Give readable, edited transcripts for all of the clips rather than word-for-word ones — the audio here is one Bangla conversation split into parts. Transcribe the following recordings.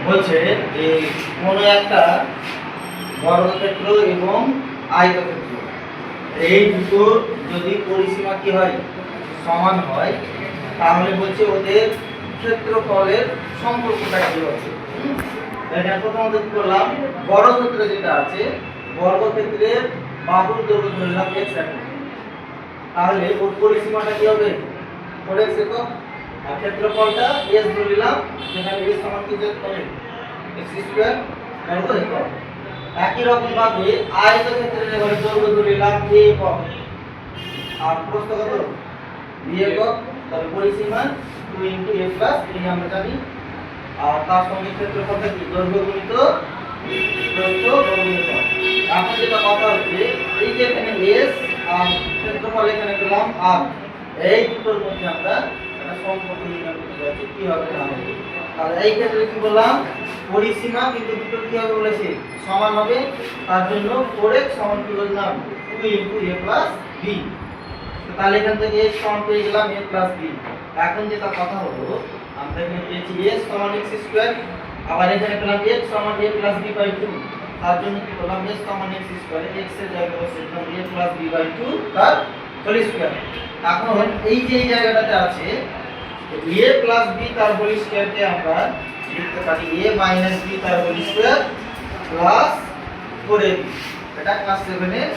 বলছে যে কোন একটা বর্গক্ষেত্র এবং আয়তক্ষেত্র এই দুটো যদি পরিসীমা কি হয় সমান হয় তাহলে বলছে ওদের ক্ষেত্রফলের সম্পর্কটা কি হবে। এখানে প্রথমত কি করলাম, বর্গক্ষেত্র যেটা আছে বর্গক্ষেত্রের বাহুর দৈর্ঘ্য ধরলাম x রাখলাম, তাহলে ওর পরিসীমাটা কি হবে 4x একক, আর ক্ষেত্রফলটা s ধরলাম, যেখানে s সমান কি হবে x স্কয়ার বর্গ একক। একই রকম ভাবে আয়তক্ষেত্রের এবারে দৈর্ঘ্য ধরলাম a একক আর প্রস্থ কত b একক, তাহলে পরিসীমা 2 a প্লাস এই আমরা জানি, আর তার সঙ্গে ক্ষেত্রফলটা কি দৈর্ঘ্য গুণিত প্রস্থ বর্গ একক। এখন যেটা কথা হচ্ছে এই যে এখানে s আর ক্ষেত্রফল এখানে পেলাম আর এই দুটোর মধ্যে আমরা একটা সম্পর্ক নির্ণয় করতে যাচ্ছি কি হবে না হবে। তাহলে এই ক্ষেত্রে কি বললাম পরিসীমা কিন্তু দুটো কি হবে বলেছি সমান হবে, তার জন্য 4x সমান কি বললাম 2 a plus b। তাহলে এখান থেকে s সমান পেয়ে গেলাম a plus b। এখন যেটা কথা হলো আমরা এখানে পেয়েছি s সমান x স্কয়ার, আবার এখানে পেলাম x সমান a plus b by 2, তার জন্য কি করলাম s সমান x স্কয়ার, x এর জায়গায় বসিয়েছিলাম a plus b by 2 তার হোল স্কয়ার। এখন এই যে এই জায়গাটাতে আছে a plus b তার হোল স্কয়ারকে আমরা লিখতে পারি a minus b তার হোল স্কয়ার প্লাস 4ab, এটা ক্লাস 7 এর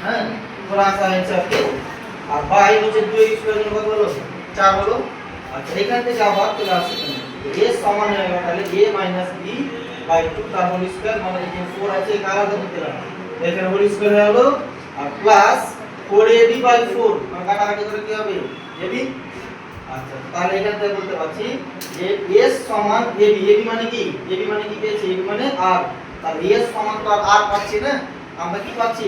হ্যাঁ ক্লাস আছে আপনি। আর বাই হচ্ছে 2 স্কয়ার এর কত হলো 4 হলো। আচ্ছা এখান থেকে আবার চলে আসছে a সমান হয়ে গেল তাহলে a minus b by 2 তার হোল স্কয়ার, মানে এই যে 4 আছে কারা কত দিলাম এখানে হোল স্কয়ার হয়ে গেল, আর প্লাস 4ab by 4 মানে কাটাকাটি করে কি হবে ab। আচ্ছা তাহলে এখান থেকে বলতে পারছি যে s সমান ab, ab মানে কি পেয়েছি ab মানে r, তাহলে s সমান তো আর পাচ্ছি না, আমরা কি পাচ্ছি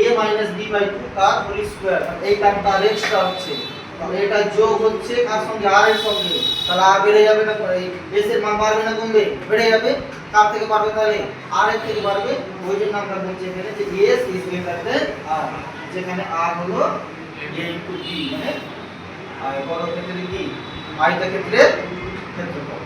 a minus b by 2 তার হোল স্কয়ার, এই টার্মটা আর এক্সট্রা হচ্ছে, তাহলে এটা যোগ হচ্ছে কার সঙ্গে r এর সঙ্গে, তাহলে r বেড়ে যাবে না এই s এর মান বাড়বে না কমবে বেড়ে যাবে, কার থেকে বাড়বে তাহলে r এর থেকে বাড়বে, ওই জন্য আমরা বলছি এখানে যে s is greater than r, যেখানে r হলো a into b মানে বর্গক্ষেত্রের কি আয়তক্ষেত্রের ক্ষেত্রফল।